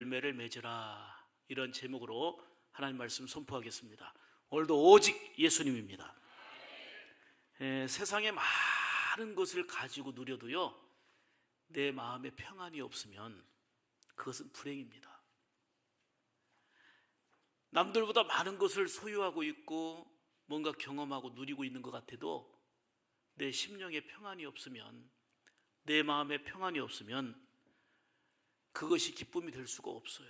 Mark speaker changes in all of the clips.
Speaker 1: 열매를 맺으라, 이런 제목으로 하나님 말씀 선포하겠습니다. 오늘도 오직 예수님입니다. 세상에 많은 것을 가지고 누려도요, 내 마음에 평안이 없으면 그것은 불행입니다. 남들보다 많은 것을 소유하고 있고 뭔가 경험하고 누리고 있는 것 같아도 내 심령에 평안이 없으면, 내 마음에 평안이 없으면 그것이 기쁨이 될 수가 없어요.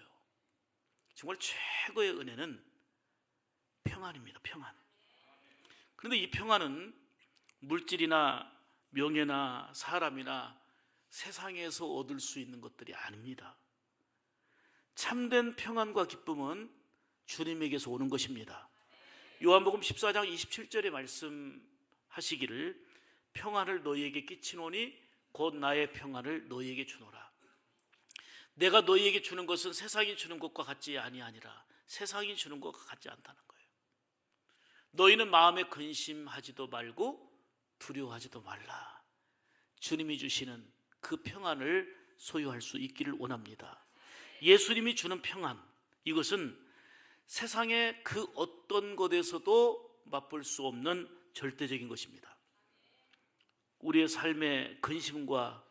Speaker 1: 정말 최고의 은혜는 평안입니다. 평안. 그런데 이 평안은 물질이나 명예나 사람이나 세상에서 얻을 수 있는 것들이 아닙니다. 참된 평안과 기쁨은 주님에게서 오는 것입니다. 요한복음 14장 27절에 말씀하시기를 평안을 너희에게 끼치노니 곧 나의 평안을 너희에게 주노라. 내가 너희에게 주는 것은 세상이 주는 것과 같지 아니하니라. 세상이 주는 것과 같지 않다는 거예요. 너희는 마음에 근심하지도 말고 두려워하지도 말라. 주님이 주시는 그 평안을 소유할 수 있기를 원합니다. 예수님이 주는 평안, 이것은 세상의 그 어떤 것에서도 맛볼 수 없는 절대적인 것입니다. 우리의 삶의 근심과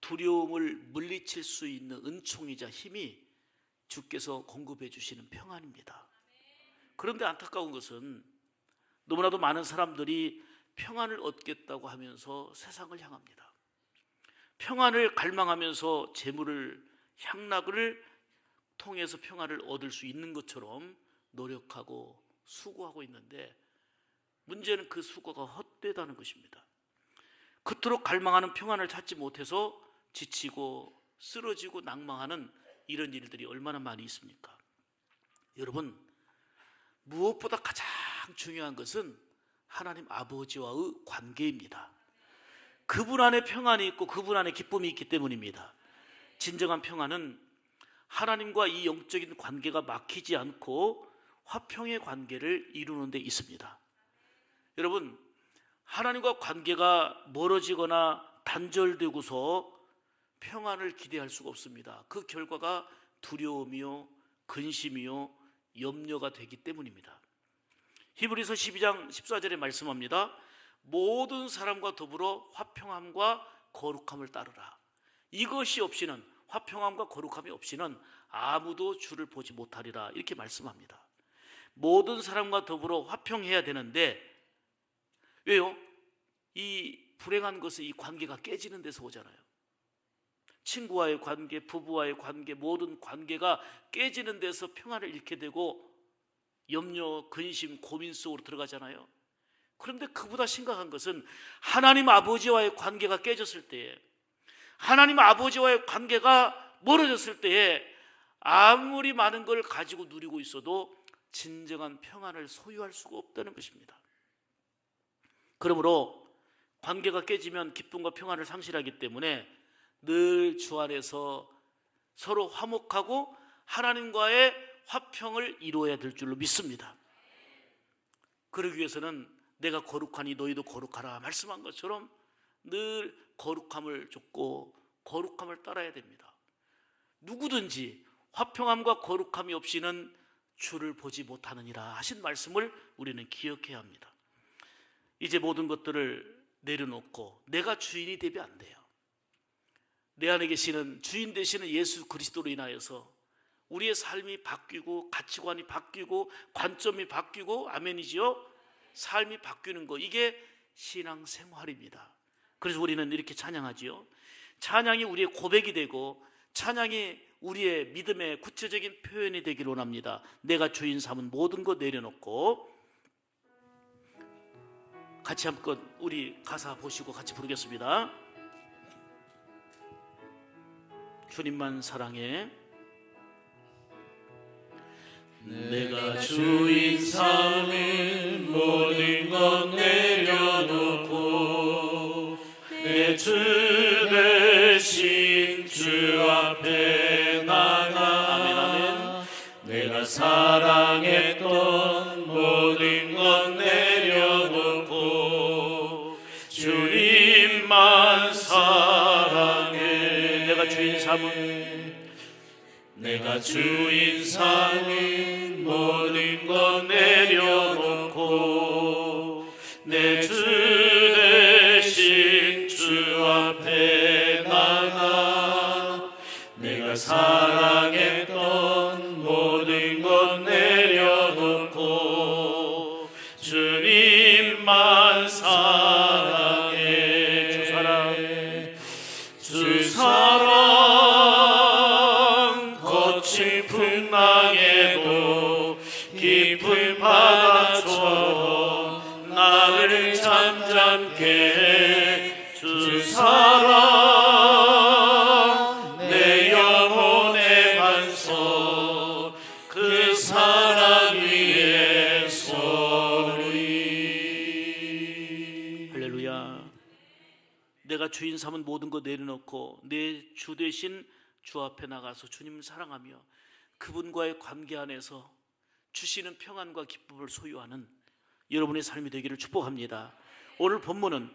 Speaker 1: 두려움을 물리칠 수 있는 은총이자 힘이 주께서 공급해 주시는 평안입니다. 그런데 안타까운 것은 너무나도 많은 사람들이 평안을 얻겠다고 하면서 세상을 향합니다. 평안을 갈망하면서 재물을, 향락을 통해서 평안을 얻을 수 있는 것처럼 노력하고 수고하고 있는데, 문제는 그 수고가 헛되다는 것입니다. 그토록 갈망하는 평안을 찾지 못해서 지치고 쓰러지고 낭망하는 이런 일들이 얼마나 많이 있습니까? 여러분, 무엇보다 가장 중요한 것은 하나님 아버지와의 관계입니다. 그분 안에 평안이 있고 그분 안에 기쁨이 있기 때문입니다. 진정한 평안은 하나님과 이 영적인 관계가 막히지 않고 화평의 관계를 이루는 데 있습니다. 여러분, 하나님과 관계가 멀어지거나 단절되고서 평안을 기대할 수가 없습니다. 그 결과가 두려움이요, 근심이요, 염려가 되기 때문입니다. 히브리서 12장 14절에 말씀합니다. 모든 사람과 더불어 화평함과 거룩함을 따르라. 이것이 없이는, 화평함과 거룩함이 없이는 아무도 주를 보지 못하리라, 이렇게 말씀합니다. 모든 사람과 더불어 화평해야 되는데 왜요? 이 불행한 것은 이 관계가 깨지는 데서 오잖아요. 친구와의 관계, 부부와의 관계, 모든 관계가 깨지는 데서 평안을 잃게 되고 염려, 근심, 고민 속으로 들어가잖아요. 그런데 그보다 심각한 것은 하나님 아버지와의 관계가 깨졌을 때에, 하나님 아버지와의 관계가 멀어졌을 때에 아무리 많은 걸 가지고 누리고 있어도 진정한 평안을 소유할 수가 없다는 것입니다. 그러므로 관계가 깨지면 기쁨과 평안을 상실하기 때문에 늘 주 안에서 서로 화목하고 하나님과의 화평을 이루어야 될 줄로 믿습니다. 그러기 위해서는 내가 거룩하니 너희도 거룩하라 말씀한 것처럼 늘 거룩함을 좇고 거룩함을 따라야 됩니다. 누구든지 화평함과 거룩함이 없이는 주를 보지 못하느니라 하신 말씀을 우리는 기억해야 합니다. 이제 모든 것들을 내려놓고 내가 주인이 되면 안 돼요. 내 안에 계시는 주인 되시는 예수 그리스도로 인하여서 우리의 삶이 바뀌고 가치관이 바뀌고 관점이 바뀌고, 아멘이지요? 삶이 바뀌는 거, 이게 신앙생활입니다. 그래서 우리는 이렇게 찬양하지요. 찬양이 우리의 고백이 되고 찬양이 우리의 믿음의 구체적인 표현이 되길 원합니다. 내가 주인 삼은 모든 것 내려놓고, 같이 한번 우리 가사 보시고 같이 부르겠습니다. 주님만 사랑해.
Speaker 2: 내가 주인 삼은 모든 것 내려놓고 내 주 대신 주 앞에 나가.
Speaker 1: 아멘, 아멘.
Speaker 2: 내가 사랑했던 모든 것 내려놓고 주님만 사랑해.
Speaker 1: 내가 주인 삼은
Speaker 2: 내가 주인 삼은 모든 것 내려놓고 내 주 대신 주 앞에 나가 내가 사랑했던 모든 것 내려놓고 주님만 사랑해. 주 사랑 거친 풍랑에도 깊은 바다처럼 나를 잠잠케 해. 주 사랑 내 영혼의 반석 그 사랑 위에 서리.
Speaker 1: 할렐루야. 내가 주인 삼은 모든 것 내려놓고 내 주 대신 주 앞에 나가서 주님을 사랑하며 그분과의 관계 안에서 주시는 평안과 기쁨을 소유하는 여러분의 삶이 되기를 축복합니다. 오늘 본문은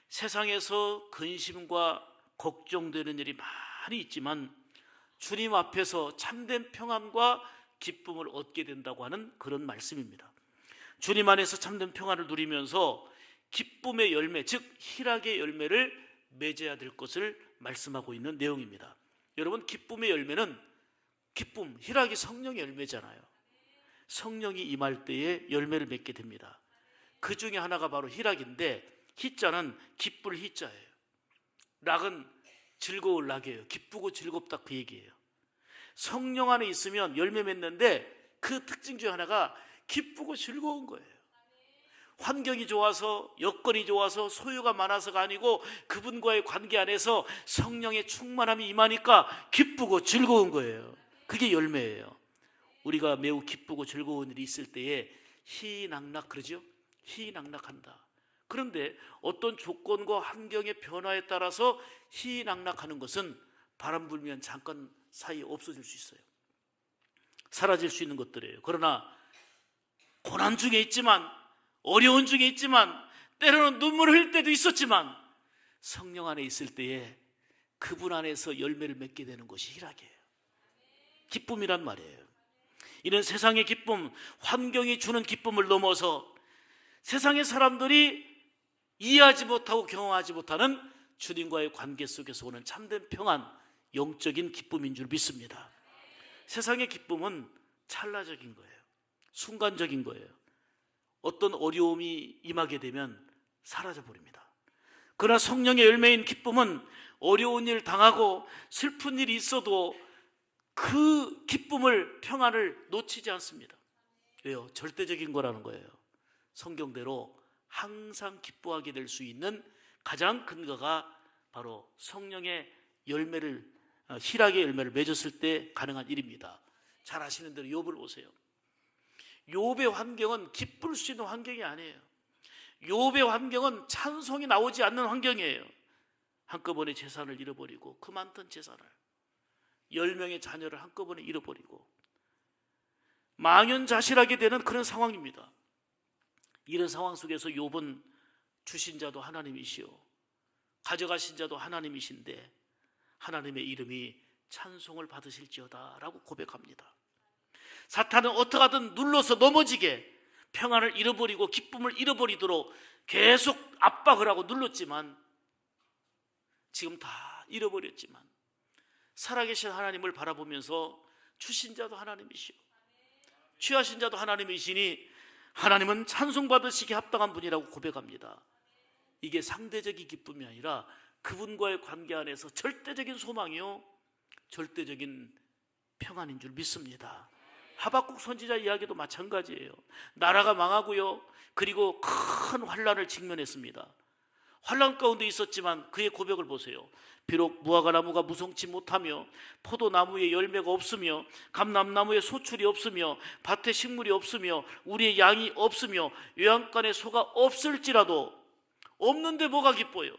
Speaker 1: 세상에서 근심과 걱정되는 일이 많이 있지만 주님 앞에서 참된 평안과 기쁨을 얻게 된다고 하는 그런 말씀입니다. 주님 안에서 참된 평안을 누리면서 기쁨의 열매, 즉 희락의 열매를 맺어야 될 것을 말씀하고 있는 내용입니다. 여러분, 기쁨의 열매는 기쁨, 희락이 성령의 열매잖아요. 성령이 임할 때에 열매를 맺게 됩니다. 그 중에 하나가 바로 희락인데, 희자는 기쁠 희자예요. 락은 즐거울 락이에요. 기쁘고 즐겁다, 그 얘기예요. 성령 안에 있으면 열매 맺는데 그 특징 중에 하나가 기쁘고 즐거운 거예요. 환경이 좋아서, 여건이 좋아서, 소유가 많아서가 아니고 그분과의 관계 안에서 성령의 충만함이 임하니까 기쁘고 즐거운 거예요. 그게 열매예요. 우리가 매우 기쁘고 즐거운 일이 있을 때에 희낙낙 그러죠? 희낙낙한다. 그런데 어떤 조건과 환경의 변화에 따라서 희낙낙하는 것은 바람 불면 잠깐 사이에 없어질 수 있어요. 사라질 수 있는 것들이에요. 그러나 고난 중에 있지만, 어려운 중에 있지만, 때로는 눈물을 흘릴 때도 있었지만 성령 안에 있을 때에 그분 안에서 열매를 맺게 되는 것이 희락이에요. 기쁨이란 말이에요. 이는 세상의 기쁨, 환경이 주는 기쁨을 넘어서 세상의 사람들이 이해하지 못하고 경험하지 못하는 주님과의 관계 속에서 오는 참된 평안, 영적인 기쁨인 줄 믿습니다. 세상의 기쁨은 찰나적인 거예요. 순간적인 거예요. 어떤 어려움이 임하게 되면 사라져버립니다. 그러나 성령의 열매인 기쁨은 어려운 일 당하고 슬픈 일이 있어도 그 기쁨을, 평안을 놓치지 않습니다. 왜요? 절대적인 거라는 거예요. 성경대로 항상 기뻐하게 될 수 있는 가장 근거가 바로 성령의 열매를, 희락의 열매를 맺었을 때 가능한 일입니다. 잘 아시는 대로 욥을 보세요. 욥의 환경은 기쁠 수 있는 환경이 아니에요. 욥의 환경은 찬송이 나오지 않는 환경이에요. 한꺼번에 재산을 잃어버리고, 그 많던 재산을, 10명의 자녀를 한꺼번에 잃어버리고 망연자실하게 되는 그런 상황입니다. 이런 상황 속에서 욥은 주신 자도 하나님이시오, 가져가신 자도 하나님이신데 하나님의 이름이 찬송을 받으실지어다 라고 고백합니다. 사탄은 어떻게든 눌러서 넘어지게 평안을 잃어버리고 기쁨을 잃어버리도록 계속 압박을 하고 눌렀지만, 지금 다 잃어버렸지만 살아계신 하나님을 바라보면서 주신 자도 하나님이시오, 취하신 자도 하나님이시니 하나님은 찬송받으시기에 합당한 분이라고 고백합니다. 이게 상대적인 기쁨이 아니라 그분과의 관계 안에서 절대적인 소망이요, 절대적인 평안인 줄 믿습니다. 하박국 선지자 이야기도 마찬가지예요. 나라가 망하고요, 그리고 큰 환난을 직면했습니다. 환난 가운데 있었지만 그의 고백을 보세요. 비록 무화과나무가 무성치 못하며 포도나무에 열매가 없으며 감람나무에 소출이 없으며 밭에 식물이 없으며 우리의 양이 없으며 요양간에 소가 없을지라도, 없는데 뭐가 기뻐요?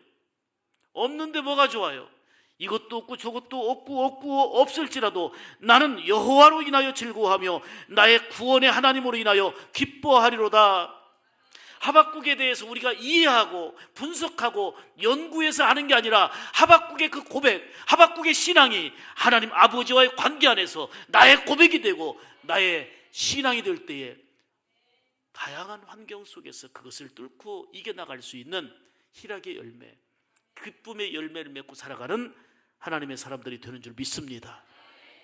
Speaker 1: 없는데 뭐가 좋아요? 이것도 없고 저것도 없고 없을지라도 나는 여호와로 인하여 즐거워하며 나의 구원의 하나님으로 인하여 기뻐하리로다. 하박국에 대해서 우리가 이해하고 분석하고 연구해서 하는 게 아니라 하박국의 그 고백, 하박국의 신앙이 하나님 아버지와의 관계 안에서 나의 고백이 되고 나의 신앙이 될 때에 다양한 환경 속에서 그것을 뚫고 이겨나갈 수 있는 희락의 열매, 기쁨의 열매를 맺고 살아가는 하나님의 사람들이 되는 줄 믿습니다.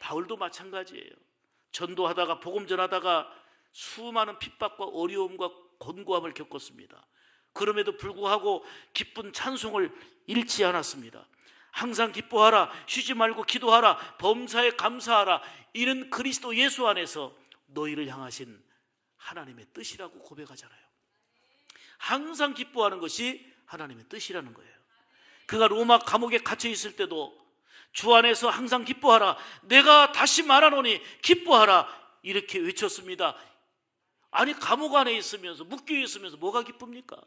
Speaker 1: 바울도 마찬가지예요. 전도하다가 복음 전하다가 수많은 핍박과 어려움과 곤고함을 겪었습니다. 그럼에도 불구하고 기쁜 찬송을 잃지 않았습니다. 항상 기뻐하라, 쉬지 말고 기도하라, 범사에 감사하라, 이는 그리스도 예수 안에서 너희를 향하신 하나님의 뜻이라고 고백하잖아요. 항상 기뻐하는 것이 하나님의 뜻이라는 거예요. 그가 로마 감옥에 갇혀 있을 때도 주 안에서 항상 기뻐하라, 내가 다시 말하노니 기뻐하라, 이렇게 외쳤습니다. 아니, 감옥 안에 있으면서, 묶여 있으면서 뭐가 기쁩니까?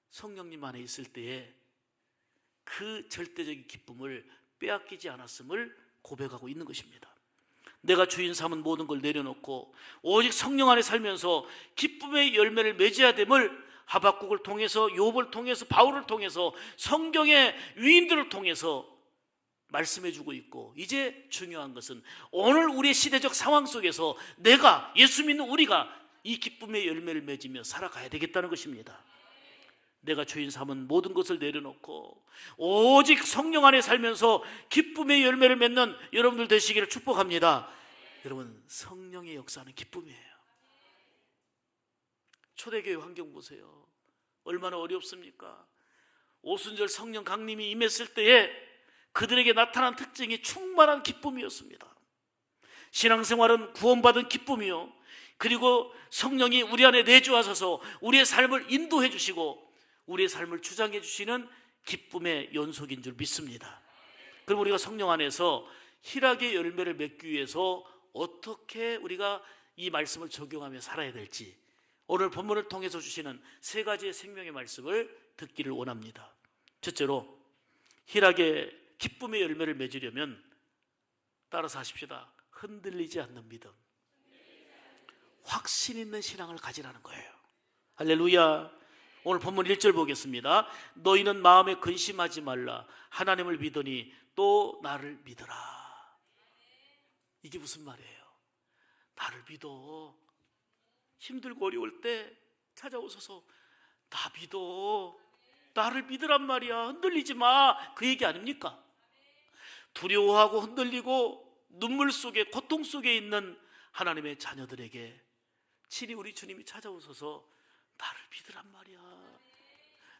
Speaker 1: 성령님 안에 있을 때에 그 절대적인 기쁨을 빼앗기지 않았음을 고백하고 있는 것입니다. 내가 주인 삼은 모든 걸 내려놓고 오직 성령 안에 살면서 기쁨의 열매를 맺어야 됨을 하박국을 통해서, 욥을 통해서, 바울을 통해서, 성경의 위인들을 통해서 말씀해주고 있고, 이제 중요한 것은 오늘 우리의 시대적 상황 속에서 내가, 예수 믿는 우리가 이 기쁨의 열매를 맺으며 살아가야 되겠다는 것입니다. 내가 주인 삼은 모든 것을 내려놓고 오직 성령 안에 살면서 기쁨의 열매를 맺는 여러분들 되시기를 축복합니다. 여러분, 성령의 역사는 기쁨이에요. 초대교회 환경 보세요. 얼마나 어렵습니까? 오순절 성령 강림이 임했을 때에 그들에게 나타난 특징이 충만한 기쁨이었습니다. 신앙생활은 구원받은 기쁨이요, 그리고 성령이 우리 안에 내주하셔서 우리의 삶을 인도해 주시고 우리의 삶을 주장해 주시는 기쁨의 연속인 줄 믿습니다. 그럼 우리가 성령 안에서 희락의 열매를 맺기 위해서 어떻게 우리가 이 말씀을 적용하며 살아야 될지, 오늘 본문을 통해서 주시는 세 가지의 생명의 말씀을 듣기를 원합니다. 첫째로, 희락의 기쁨의 열매를 맺으려면 따라서 하십시다. 흔들리지 않는 믿음, 확신 있는 신앙을 가지라는 거예요. 할렐루야. 오늘 본문 1절 보겠습니다. 너희는 마음에 근심하지 말라. 하나님을 믿으니 또 나를 믿으라. 이게 무슨 말이에요? 나를 믿어. 힘들고 어려울 때 찾아오셔서 나 믿어, 나를 믿으란 말이야. 흔들리지 마, 그 얘기 아닙니까? 두려워하고 흔들리고 눈물 속에, 고통 속에 있는 하나님의 자녀들에게 친히 우리 주님이 찾아오셔서 나를 믿으란 말이야.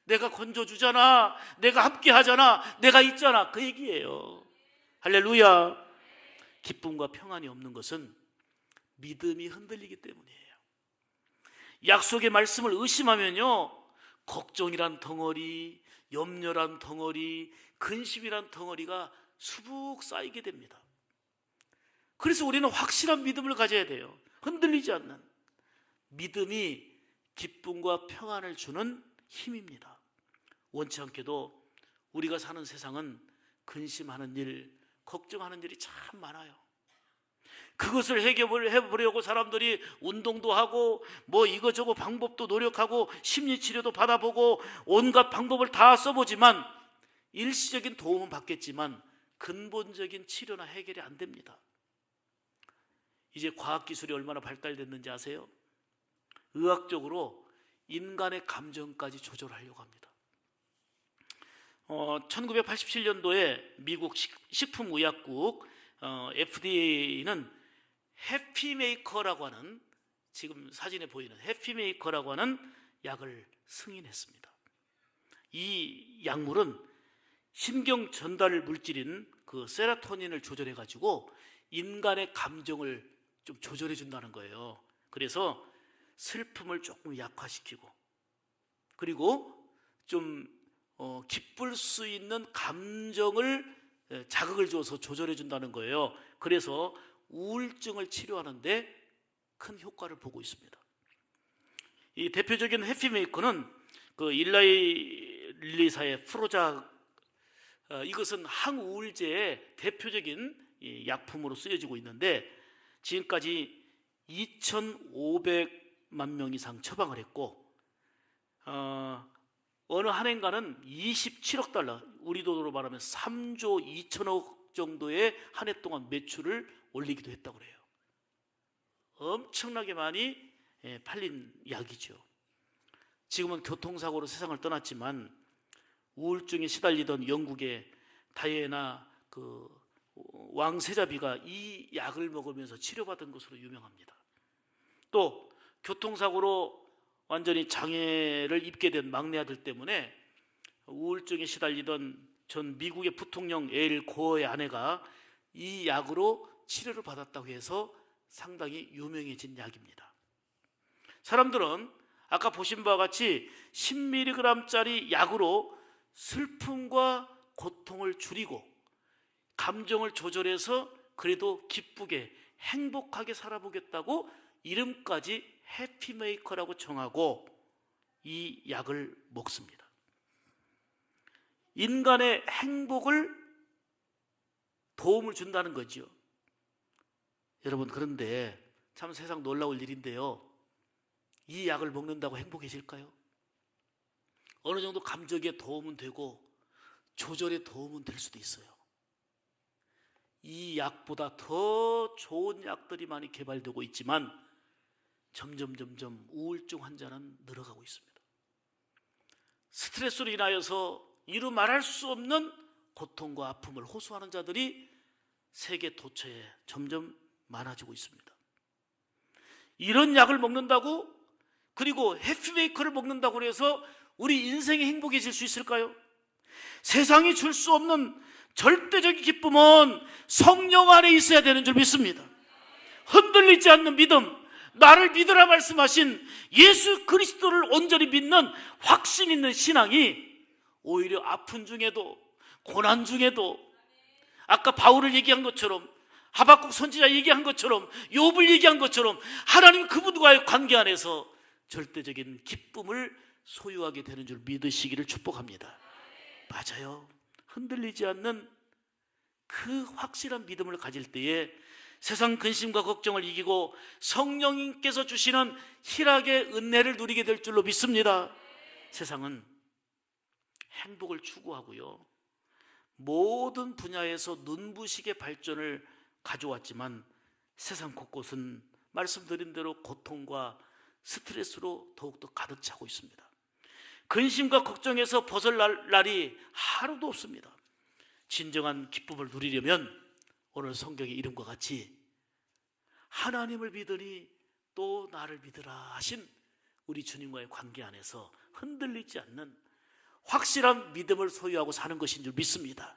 Speaker 1: 내가 건져주잖아, 내가 함께 하잖아, 내가 있잖아, 그 얘기예요. 할렐루야. 기쁨과 평안이 없는 것은 믿음이 흔들리기 때문이에요. 약속의 말씀을 의심하면요, 걱정이란 덩어리, 염려란 덩어리, 근심이란 덩어리가 수북 쌓이게 됩니다. 그래서 우리는 확실한 믿음을 가져야 돼요. 흔들리지 않는 믿음이 기쁨과 평안을 주는 힘입니다. 원치 않게도 우리가 사는 세상은 근심하는 일, 걱정하는 일이 참 많아요. 그것을 해보려고 사람들이 운동도 하고 뭐 이거저거 방법도 노력하고 심리치료도 받아보고 온갖 방법을 다 써보지만 일시적인 도움은 받겠지만 근본적인 치료나 해결이 안 됩니다. 이제 과학기술이 얼마나 발달됐는지 아세요? 의학적으로 인간의 감정까지 조절하려고 합니다. 1987년도에 미국 식품의약국 FDA는 해피메이커라고 하는, 지금 사진에 보이는 해피메이커라고 하는 약을 승인했습니다. 이 약물은 신경 전달 물질인 그 세로토닌을 조절해 가지고 인간의 감정을 좀 조절해 준다는 거예요. 그래서 슬픔을 조금 약화시키고, 그리고 좀 기쁠 수 있는 감정을 자극을 줘서 조절해 준다는 거예요. 그래서 우울증을 치료하는데 큰 효과를 보고 있습니다. 이 대표적인 해피메이커는 그 일라이 릴리사의 프로작, 이것은 항우울제의 대표적인 약품으로 쓰여지고 있는데 지금까지 2,500만 명 이상 처방을 했고 어느 한 해인가는 27억 달러, 우리 돈으로 말하면 3조 2천억 정도의 한 해 동안 매출을 올리기도 했다고 그래요. 엄청나게 많이 팔린 약이죠. 지금은 교통사고로 세상을 떠났지만 우울증에 시달리던 영국의 다이애나 왕세자비가 이 약을 먹으면서 치료받은 것으로 유명합니다. 또 교통사고로 완전히 장애를 입게 된 막내 아들 때문에 우울증에 시달리던 전 미국의 부통령 엘 고어의 아내가 이 약으로 치료를 받았다고 해서 상당히 유명해진 약입니다. 사람들은 아까 보신 바와 같이 10mg짜리 약으로 슬픔과 고통을 줄이고 감정을 조절해서 그래도 기쁘게 행복하게 살아보겠다고 이름까지 해피메이커라고 정하고 이 약을 먹습니다. 인간의 행복을 도움을 준다는 거죠. 여러분, 그런데 참 세상 놀라울 일인데요, 이 약을 먹는다고 행복해질까요? 어느 정도 감정에 도움은 되고 조절에 도움은 될 수도 있어요. 이 약보다 더 좋은 약들이 많이 개발되고 있지만 점점 우울증 환자는 늘어가고 있습니다. 스트레스로 인하여서 이루 말할 수 없는 고통과 아픔을 호소하는 자들이 세계 도처에 점점 많아지고 있습니다. 이런 약을 먹는다고, 그리고 해피메이커를 먹는다고 해서 우리 인생이 행복해질 수 있을까요? 세상이 줄 수 없는 절대적인 기쁨은 성령 안에 있어야 되는 줄 믿습니다. 흔들리지 않는 믿음, 나를 믿으라 말씀하신 예수 그리스도를 온전히 믿는 확신 있는 신앙이 오히려 아픈 중에도, 고난 중에도, 아까 바울을 얘기한 것처럼, 하박국 선지자 얘기한 것처럼, 욥을 얘기한 것처럼 하나님 그분과의 관계 안에서 절대적인 기쁨을 소유하게 되는 줄 믿으시기를 축복합니다. 맞아요. 흔들리지 않는 그 확실한 믿음을 가질 때에 세상 근심과 걱정을 이기고 성령님께서 주시는 희락의 은혜를 누리게 될 줄로 믿습니다. 세상은 행복을 추구하고요, 모든 분야에서 눈부시게 발전을 가져왔지만 세상 곳곳은 말씀드린 대로 고통과 스트레스로 더욱더 가득 차고 있습니다. 근심과 걱정에서 벗어날 날이 하루도 없습니다. 진정한 기쁨을 누리려면 오늘 성경의 이름과 같이 하나님을 믿으니 또 나를 믿으라 하신 우리 주님과의 관계 안에서 흔들리지 않는 확실한 믿음을 소유하고 사는 것인 줄 믿습니다.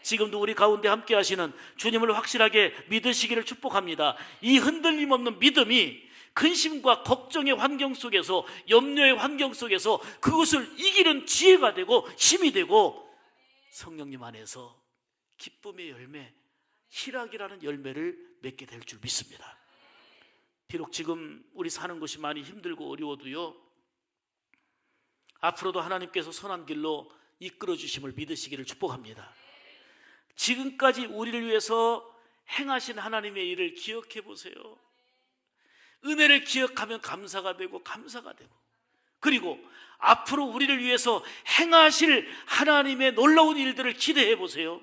Speaker 1: 지금도 우리 가운데 함께 하시는 주님을 확실하게 믿으시기를 축복합니다. 이 흔들림 없는 믿음이 근심과 걱정의 환경 속에서, 염려의 환경 속에서 그것을 이기는 지혜가 되고 힘이 되고 성령님 안에서 기쁨의 열매, 희락이라는 열매를 맺게 될 줄 믿습니다. 비록 지금 우리 사는 것이 많이 힘들고 어려워도요, 앞으로도 하나님께서 선한 길로 이끌어 주심을 믿으시기를 축복합니다. 지금까지 우리를 위해서 행하신 하나님의 일을 기억해 보세요. 은혜를 기억하면 감사가 되고, 그리고 앞으로 우리를 위해서 행하실 하나님의 놀라운 일들을 기대해 보세요.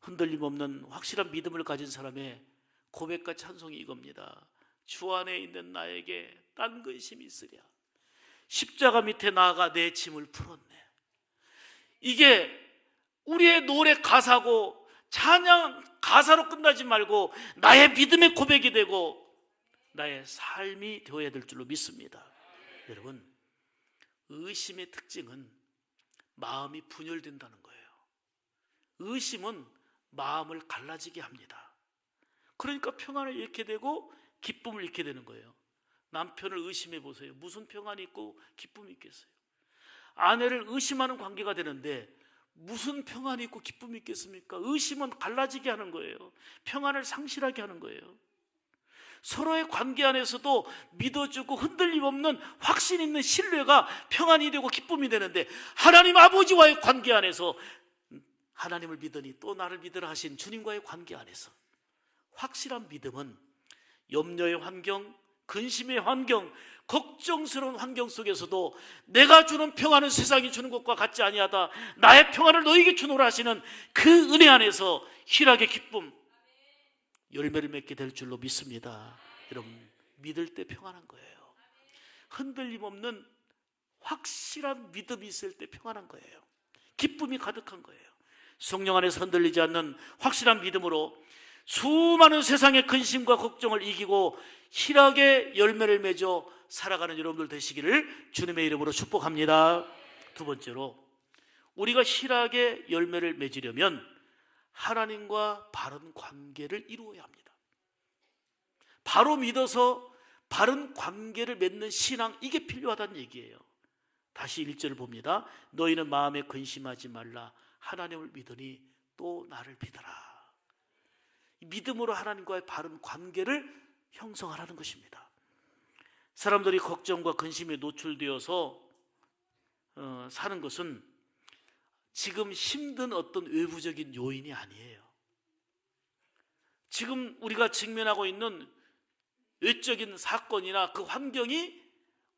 Speaker 1: 흔들림 없는 확실한 믿음을 가진 사람의 고백과 찬송이 이겁니다. 주 안에 있는 나에게 딴 근심이 있으랴. 십자가 밑에 나아가 내 짐을 풀었네. 이게 우리의 노래 가사고, 찬양 가사로 끝나지 말고 나의 믿음의 고백이 되고 나의 삶이 되어야 될 줄로 믿습니다. 여러분, 의심의 특징은 마음이 분열된다는 거예요. 의심은 마음을 갈라지게 합니다. 그러니까 평안을 잃게 되고 기쁨을 잃게 되는 거예요. 남편을 의심해 보세요. 무슨 평안이 있고 기쁨이 있겠어요? 아내를 의심하는 관계가 되는데 무슨 평안이 있고 기쁨이 있겠습니까? 의심은 갈라지게 하는 거예요. 평안을 상실하게 하는 거예요. 서로의 관계 안에서도 믿어주고 흔들림 없는 확신 있는 신뢰가 평안이 되고 기쁨이 되는데, 하나님 아버지와의 관계 안에서 하나님을 믿으니 또 나를 믿으라 하신 주님과의 관계 안에서 확실한 믿음은 염려의 환경, 근심의 환경, 걱정스러운 환경 속에서도 내가 주는 평안은 세상이 주는 것과 같지 아니하다, 나의 평안을 너에게 주노라 하시는 그 은혜 안에서 희락의 기쁨, 열매를 맺게 될 줄로 믿습니다. 여러분, 믿을 때 평안한 거예요. 흔들림 없는 확실한 믿음이 있을 때 평안한 거예요. 기쁨이 가득한 거예요. 성령 안에서 흔들리지 않는 확실한 믿음으로 수많은 세상의 근심과 걱정을 이기고 희락의 열매를 맺어 살아가는 여러분들 되시기를 주님의 이름으로 축복합니다. 두 번째로, 우리가 희락의 열매를 맺으려면 하나님과 바른 관계를 이루어야 합니다. 바로 믿어서 바른 관계를 맺는 신앙, 이게 필요하다는 얘기예요. 다시 1절을 봅니다. 너희는 마음에 근심하지 말라. 하나님을 믿으니 또 나를 믿어라. 믿음으로 하나님과의 바른 관계를 형성하라는 것입니다. 사람들이 걱정과 근심에 노출되어서 사는 것은 지금 힘든 어떤 외부적인 요인이 아니에요. 지금 우리가 직면하고 있는 외적인 사건이나 그 환경이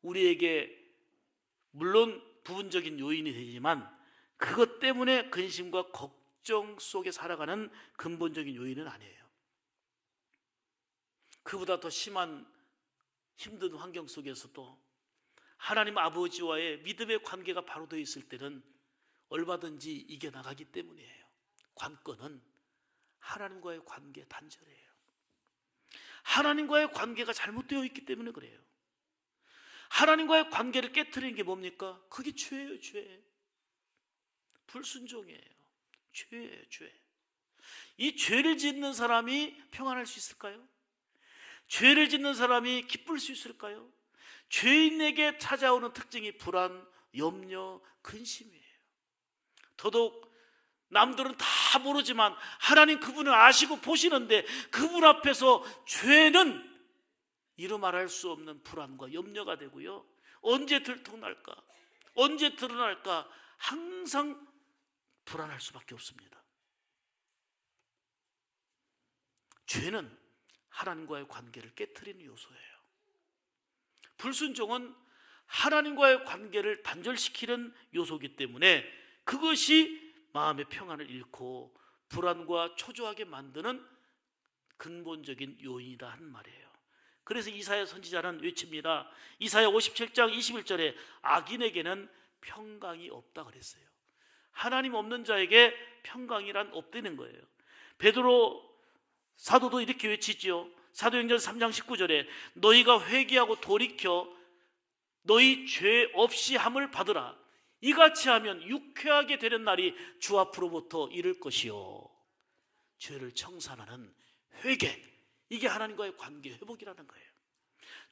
Speaker 1: 우리에게 물론 부분적인 요인이 되지만 그것 때문에 근심과 걱정 속에 살아가는 근본적인 요인은 아니에요. 그보다 더 심한 힘든 환경 속에서도 하나님 아버지와의 믿음의 관계가 바로 되어 있을 때는 얼마든지 이겨나가기 때문이에요. 관건은 하나님과의 관계 단절이에요. 하나님과의 관계가 잘못되어 있기 때문에 그래요. 하나님과의 관계를 깨트리는 게 뭡니까? 그게 죄예요, 죄. 불순종이에요. 죄예요, 죄. 이 죄를 짓는 사람이 평안할 수 있을까요? 죄를 짓는 사람이 기쁠 수 있을까요? 죄인에게 찾아오는 특징이 불안, 염려, 근심이에요. 더더욱 남들은 다 모르지만 하나님 그분을 아시고 보시는데 그분 앞에서 죄는 이루 말할 수 없는 불안과 염려가 되고요. 언제 들통날까? 언제 드러날까? 항상 불안할 수밖에 없습니다. 죄는 하나님과의 관계를 깨트리는 요소예요. 불순종은 하나님과의 관계를 단절시키는 요소이기 때문에 그것이 마음의 평안을 잃고 불안과 초조하게 만드는 근본적인 요인이다 하는 말이에요. 그래서 이사야 선지자는 외칩니다. 이사야 57장 21절에 악인에게는 평강이 없다 그랬어요. 하나님 없는 자에게 평강이란 없다는 거예요. 베드로 사도도 이렇게 외치지요. 사도행전 3장 19절에 너희가 회개하고 돌이켜 너희 죄 없이 함을 받으라. 이같이 하면 유쾌하게 되는 날이 주 앞으로부터 이를 것이요. 죄를 청산하는 회개, 이게 하나님과의 관계 회복이라는 거예요.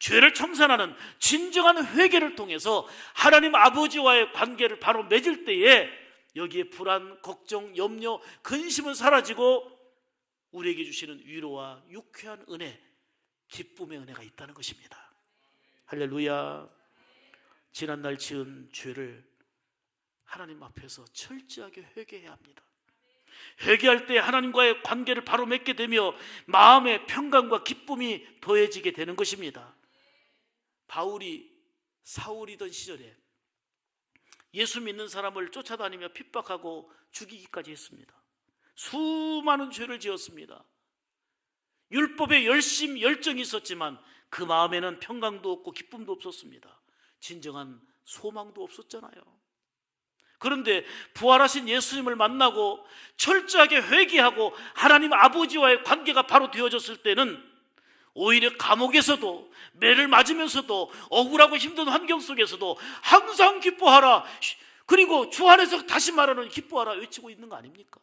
Speaker 1: 죄를 청산하는 진정한 회개를 통해서 하나님 아버지와의 관계를 바로 맺을 때에 여기에 불안, 걱정, 염려, 근심은 사라지고 우리에게 주시는 위로와 유쾌한 은혜, 기쁨의 은혜가 있다는 것입니다. 할렐루야. 지난날 지은 죄를 하나님 앞에서 철저하게 회개해야 합니다. 회개할 때 하나님과의 관계를 바로 맺게 되며 마음의 평강과 기쁨이 더해지게 되는 것입니다. 바울이 사울이던 시절에 예수 믿는 사람을 쫓아다니며 핍박하고 죽이기까지 했습니다. 수많은 죄를 지었습니다. 율법에 열정이 있었지만 그 마음에는 평강도 없고 기쁨도 없었습니다. 진정한 소망도 없었잖아요. 그런데 부활하신 예수님을 만나고 철저하게 회개하고 하나님 아버지와의 관계가 바로 되어졌을 때는 오히려 감옥에서도 매를 맞으면서도 억울하고 힘든 환경 속에서도 항상 기뻐하라, 그리고 주 안에서 다시 말하는 기뻐하라 외치고 있는 거 아닙니까?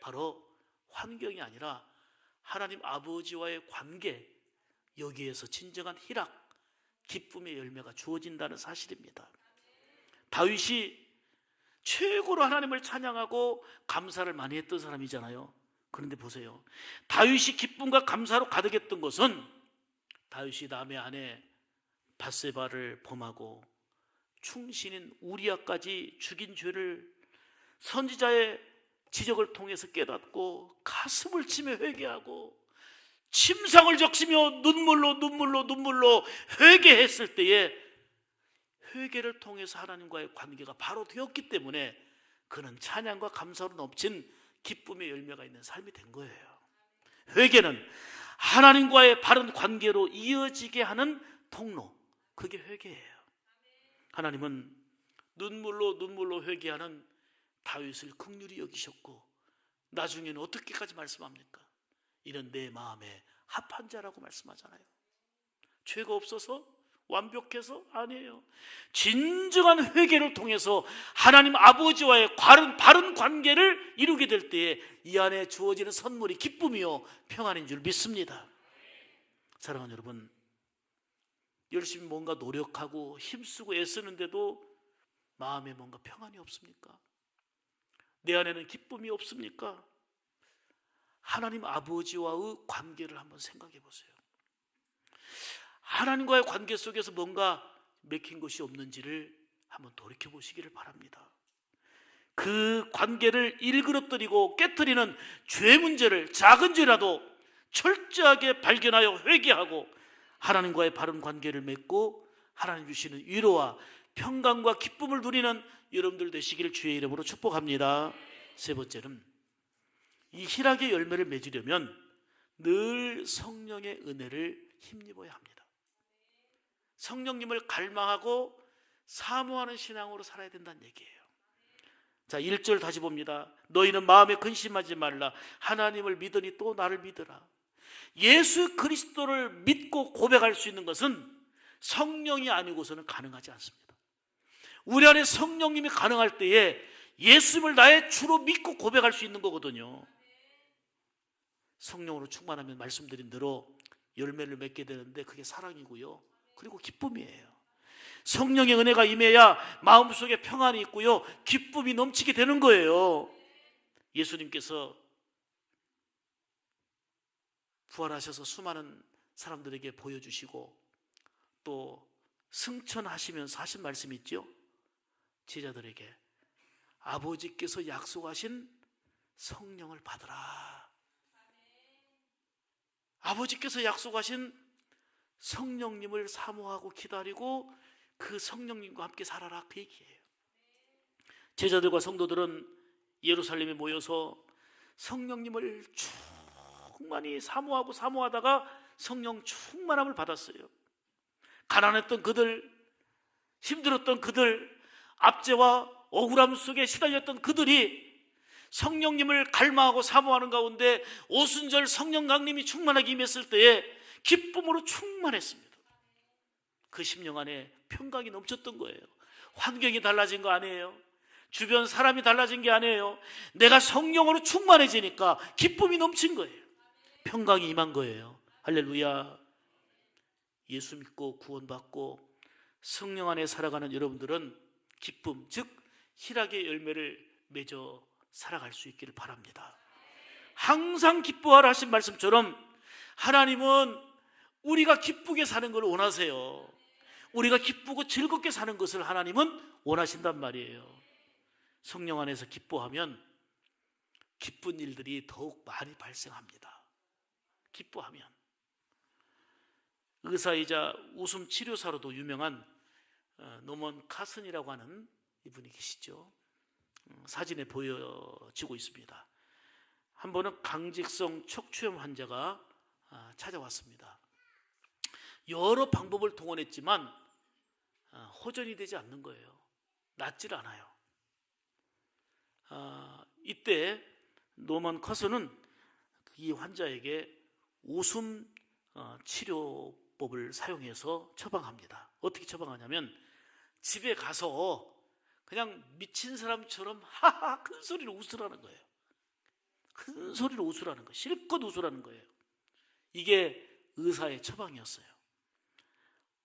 Speaker 1: 바로 환경이 아니라 하나님 아버지와의 관계, 여기에서 진정한 희락, 기쁨의 열매가 주어진다는 사실입니다. 다윗이 최고로 하나님을 찬양하고 감사를 많이 했던 사람이잖아요. 그런데 보세요, 다윗이 기쁨과 감사로 가득했던 것은 다윗이 남의 아내 밧세바를 범하고 충신인 우리아까지 죽인 죄를 선지자의 지적을 통해서 깨닫고 가슴을 치며 회개하고 침상을 적시며 눈물로 회개했을 때에 회개를 통해서 하나님과의 관계가 바로 되었기 때문에 그는 찬양과 감사로 넘친 기쁨의 열매가 있는 삶이 된 거예요. 회개는 하나님과의 바른 관계로 이어지게 하는 통로, 그게 회개예요. 하나님은 눈물로 회개하는 다윗을 긍휼히 여기셨고 나중에는 어떻게까지 말씀합니까? 이는 내 마음에 합한 자라고 말씀하잖아요. 죄가 없어서 완벽해서 아니에요. 진정한 회개를 통해서 하나님 아버지와의 바른 관계를 이루게 될 때에 이 안에 주어지는 선물이 기쁨이요 평안인 줄 믿습니다. 사랑하는 여러분, 열심히 뭔가 노력하고 힘쓰고 애쓰는데도 마음에 뭔가 평안이 없습니까? 내 안에는 기쁨이 없습니까? 하나님 아버지와의 관계를 한번 생각해 보세요. 하나님과의 관계 속에서 뭔가 맥힌 것이 없는지를 한번 돌이켜 보시기를 바랍니다. 그 관계를 일그러뜨리고 깨트리는 죄 문제를 작은 죄라도 철저하게 발견하여 회개하고 하나님과의 바른 관계를 맺고 하나님 주시는 위로와 평강과 기쁨을 누리는 여러분들 되시기를 주의 이름으로 축복합니다. 세 번째는 이 희락의 열매를 맺으려면 늘 성령의 은혜를 힘입어야 합니다. 성령님을 갈망하고 사모하는 신앙으로 살아야 된다는 얘기예요. 자, 1절 다시 봅니다. 너희는 마음에 근심하지 말라. 하나님을 믿으니 또 나를 믿으라. 예수 그리스도를 믿고 고백할 수 있는 것은 성령이 아니고서는 가능하지 않습니다. 우리 안에 성령님이 가능할 때에 예수님을 나의 주로 믿고 고백할 수 있는 거거든요. 성령으로 충만하면 말씀드린 대로 열매를 맺게 되는데 그게 사랑이고요, 그리고 기쁨이에요. 성령의 은혜가 임해야 마음속에 평안이 있고요, 기쁨이 넘치게 되는 거예요. 예수님께서 부활하셔서 수많은 사람들에게 보여주시고 또 승천하시면서 하신 말씀이 있죠. 제자들에게 아버지께서 약속하신 성령을 받으라. 아버지께서 약속하신 성령님을 사모하고 기다리고 그 성령님과 함께 살아라, 그 얘기예요. 제자들과 성도들은 예루살렘에 모여서 성령님을 충만히 사모하다가 성령 충만함을 받았어요. 가난했던 그들, 힘들었던 그들, 압제와 억울함 속에 시달렸던 그들이 성령님을 갈망하고 사모하는 가운데 오순절 성령 강림이 충만하게 임했을 때에 기쁨으로 충만했습니다. 그 심령 안에 평강이 넘쳤던 거예요. 환경이 달라진 거 아니에요. 주변 사람이 달라진 게 아니에요. 내가 성령으로 충만해지니까 기쁨이 넘친 거예요. 평강이 임한 거예요. 할렐루야. 예수 믿고 구원받고 성령 안에 살아가는 여러분들은 기쁨, 즉 희락의 열매를 맺어 살아갈 수 있기를 바랍니다. 항상 기뻐하라 하신 말씀처럼 하나님은 우리가 기쁘게 사는 걸 원하세요. 우리가 기쁘고 즐겁게 사는 것을 하나님은 원하신단 말이에요. 성령 안에서 기뻐하면 기쁜 일들이 더욱 많이 발생합니다. 기뻐하면. 의사이자 웃음 치료사로도 유명한 노먼 카슨이라고 하는 이분이 계시죠. 사진에 보여지고 있습니다. 한 번은 강직성 척추염 환자가 찾아왔습니다. 여러 방법을 동원했지만 호전이 되지 않는 거예요. 낫질 않아요. 이때 노먼 커슨은 이 환자에게 웃음 치료법을 사용해서 처방합니다. 어떻게 처방하냐면 집에 가서 그냥 미친 사람처럼 하하 큰 소리로 웃으라는 거예요. 큰 소리로 웃으라는 거예요. 실컷 웃으라는 거예요. 이게 의사의 처방이었어요.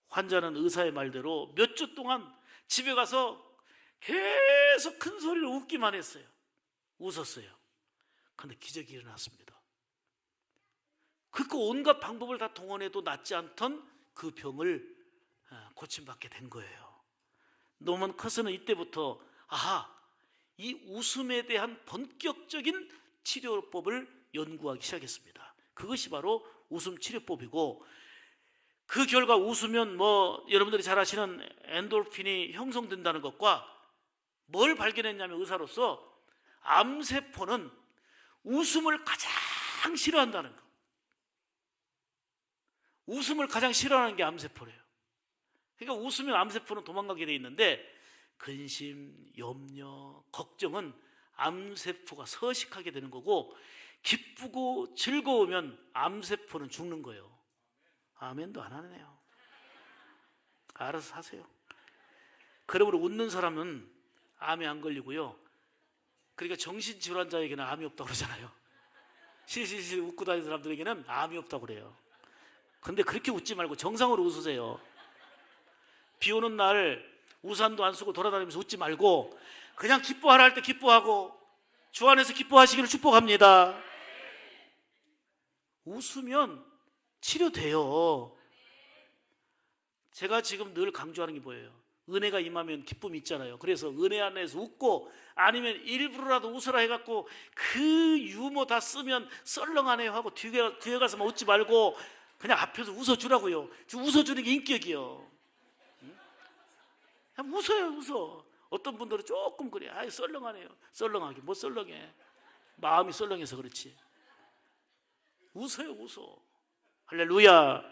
Speaker 1: 환자는 의사의 말대로 몇 주 동안 집에 가서 계속 큰 소리로 웃기만 했어요. 웃었어요. 그런데 기적이 일어났습니다. 그리고 온갖 방법을 다 동원해도 낫지 않던 그 병을 고침받게 된 거예요. 노먼 커슨은 이때부터 이 웃음에 대한 본격적인 치료법을 연구하기 시작했습니다. 그것이 바로 웃음 치료법이고, 그 결과 웃으면 여러분들이 잘 아시는 엔돌핀이 형성된다는 것과 뭘 발견했냐면, 의사로서 암세포는 웃음을 가장 싫어한다는 거. 웃음을 가장 싫어하는 게 암세포래요. 그러니까 웃으면 암세포는 도망가게 돼 있는데, 근심, 염려, 걱정은 암세포가 서식하게 되는 거고, 기쁘고 즐거우면 암세포는 죽는 거예요. 아멘도 안 하네요. 알아서 사세요. 그러므로 웃는 사람은 암에 안 걸리고요. 그러니까 정신질환자에게는 암이 없다고 그러잖아요. 실실실 웃고 다니는 사람들에게는 암이 없다고 그래요. 근데 그렇게 웃지 말고 정상으로 웃으세요. 비 오는 날 우산도 안 쓰고 돌아다니면서 웃지 말고 그냥 기뻐하라 할 때 기뻐하고, 주 안에서 기뻐하시기를 축복합니다. 웃으면 치료돼요. 제가 지금 늘 강조하는 게 뭐예요? 은혜가 임하면 기쁨이 있잖아요. 그래서 은혜 안에서 웃고, 아니면 일부러라도 웃으라 해갖고 그 유머 다 쓰면 썰렁하네요 하고 뒤에 가서만 웃지 말고 그냥 앞에서 웃어주라고요. 웃어주는 게 인격이요. 그냥 웃어. 어떤 분들은 조금 그래. 썰렁하네요. 썰렁하게 뭐 썰렁해. 마음이 썰렁해서 그렇지. 웃어. 할렐루야.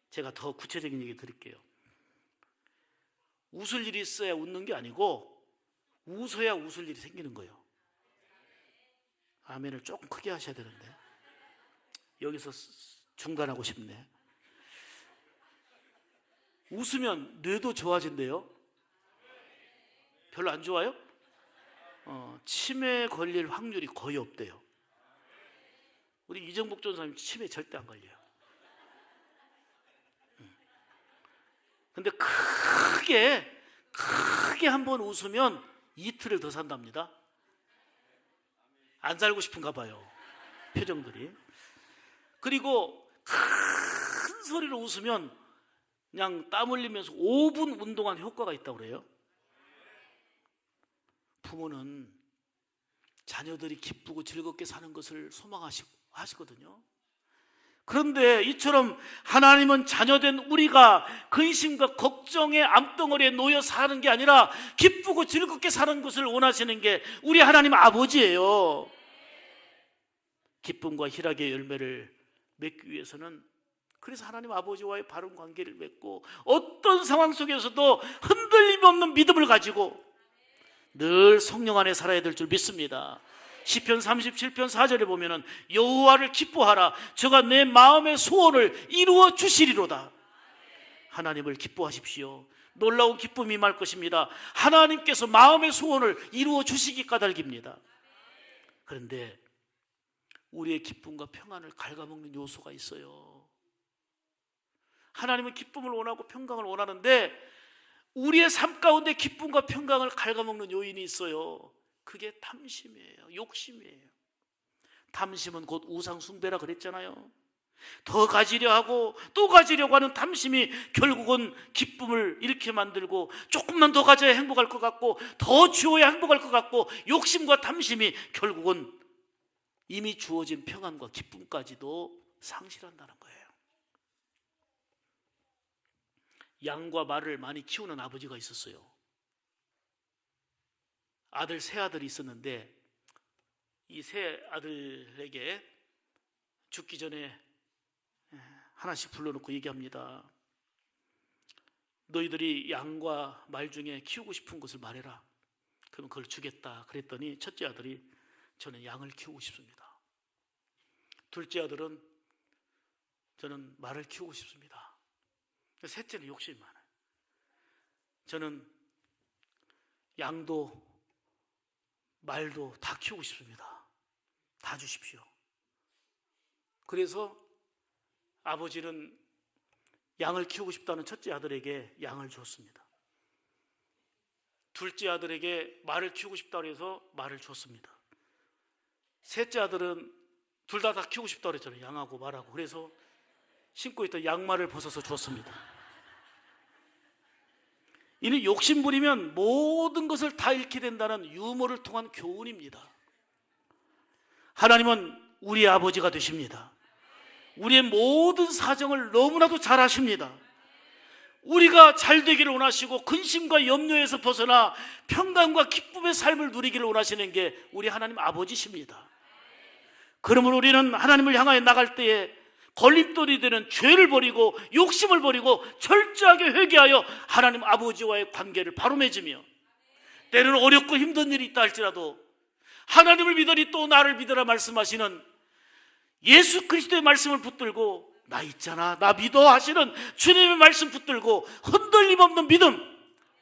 Speaker 1: 제가 더 구체적인 얘기 드릴게요. 웃을 일이 있어야 웃는 게 아니고, 웃어야 웃을 일이 생기는 거예요. 아멘을 조금 크게 하셔야 되는데 여기서 중단하고 싶네. 웃으면 뇌도 좋아진대요. 별로 안 좋아요? 치매 걸릴 확률이 거의 없대요. 우리 이정복 전사님 치매 절대 안 걸려요. 근데 크게 한번 웃으면 이틀을 더 산답니다. 안 살고 싶은가 봐요, 표정들이. 그리고 큰 소리로 웃으면 그냥 땀 흘리면서 5분 운동한 효과가 있다고 그래요. 부모는 자녀들이 기쁘고 즐겁게 사는 것을 소망하시거든요. 그런데 이처럼 하나님은 자녀된 우리가 근심과 걱정의 암덩어리에 놓여 사는 게 아니라 기쁘고 즐겁게 사는 것을 원하시는 게 우리 하나님 아버지예요. 기쁨과 희락의 열매를 맺기 위해서는, 그래서 하나님 아버지와의 바른 관계를 맺고 어떤 상황 속에서도 흔들림 없는 믿음을 가지고 늘 성령 안에 살아야 될 줄 믿습니다. 시편 37편 4절에 보면은 여호와를 기뻐하라, 저가 내 마음의 소원을 이루어 주시리로다. 하나님을 기뻐하십시오. 놀라운 기쁨이 임할 것입니다. 하나님께서 마음의 소원을 이루어 주시기 까닭입니다. 그런데 우리의 기쁨과 평안을 갉아먹는 요소가 있어요. 하나님은 기쁨을 원하고 평강을 원하는데 우리의 삶 가운데 기쁨과 평강을 갉아먹는 요인이 있어요. 그게 탐심이에요. 욕심이에요. 탐심은 곧 우상 숭배라 그랬잖아요. 더 가지려 하고 또 가지려고 하는 탐심이 결국은 기쁨을 이렇게 만들고, 조금만 더 가져야 행복할 것 같고 더 주어야 행복할 것 같고, 욕심과 탐심이 결국은 이미 주어진 평안과 기쁨까지도 상실한다는 거예요. 양과 말을 많이 키우는 아버지가 있었어요. 세 아들이 있었는데 이 세 아들에게 죽기 전에 하나씩 불러놓고 얘기합니다. 너희들이 양과 말 중에 키우고 싶은 것을 말해라. 그러면 그걸 주겠다. 그랬더니 첫째 아들이 저는 양을 키우고 싶습니다. 둘째 아들은 저는 말을 키우고 싶습니다. 셋째는 욕심이 많아요. 저는 양도 말도 다 키우고 싶습니다. 다 주십시오. 그래서 아버지는 양을 키우고 싶다는 첫째 아들에게 양을 줬습니다. 둘째 아들에게 말을 키우고 싶다고 해서 말을 줬습니다. 셋째 아들은 둘 다 키우고 싶다고 그랬잖아요. 양하고 말하고. 그래서 신고 있던 양말을 벗어서 주었습니다. 이는 욕심 부리면 모든 것을 다 잃게 된다는 유머를 통한 교훈입니다. 하나님은 우리의 아버지가 되십니다. 우리의 모든 사정을 너무나도 잘 아십니다. 우리가 잘 되기를 원하시고 근심과 염려에서 벗어나 평강과 기쁨의 삶을 누리기를 원하시는 게 우리 하나님 아버지십니다. 그러므로 우리는 하나님을 향하여 나갈 때에 걸림돌이 되는 죄를 버리고 욕심을 버리고 철저하게 회개하여 하나님 아버지와의 관계를 바로 맺으며, 때로는 어렵고 힘든 일이 있다 할지라도 하나님을 믿으니 또 나를 믿으라 말씀하시는 예수 그리스도의 말씀을 붙들고, 나 있잖아, 나 믿어 하시는 주님의 말씀 붙들고 흔들림 없는 믿음,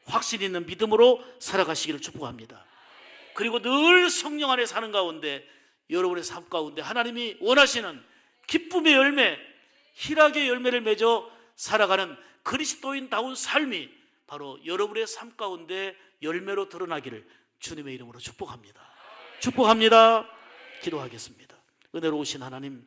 Speaker 1: 확신 있는 믿음으로 살아가시기를 축복합니다. 그리고 늘 성령 안에 사는 가운데 여러분의 삶 가운데 하나님이 원하시는 기쁨의 열매, 희락의 열매를 맺어 살아가는 그리스도인다운 삶이 바로 여러분의 삶 가운데 열매로 드러나기를 주님의 이름으로 축복합니다. 축복합니다. 기도하겠습니다. 은혜로우신 하나님,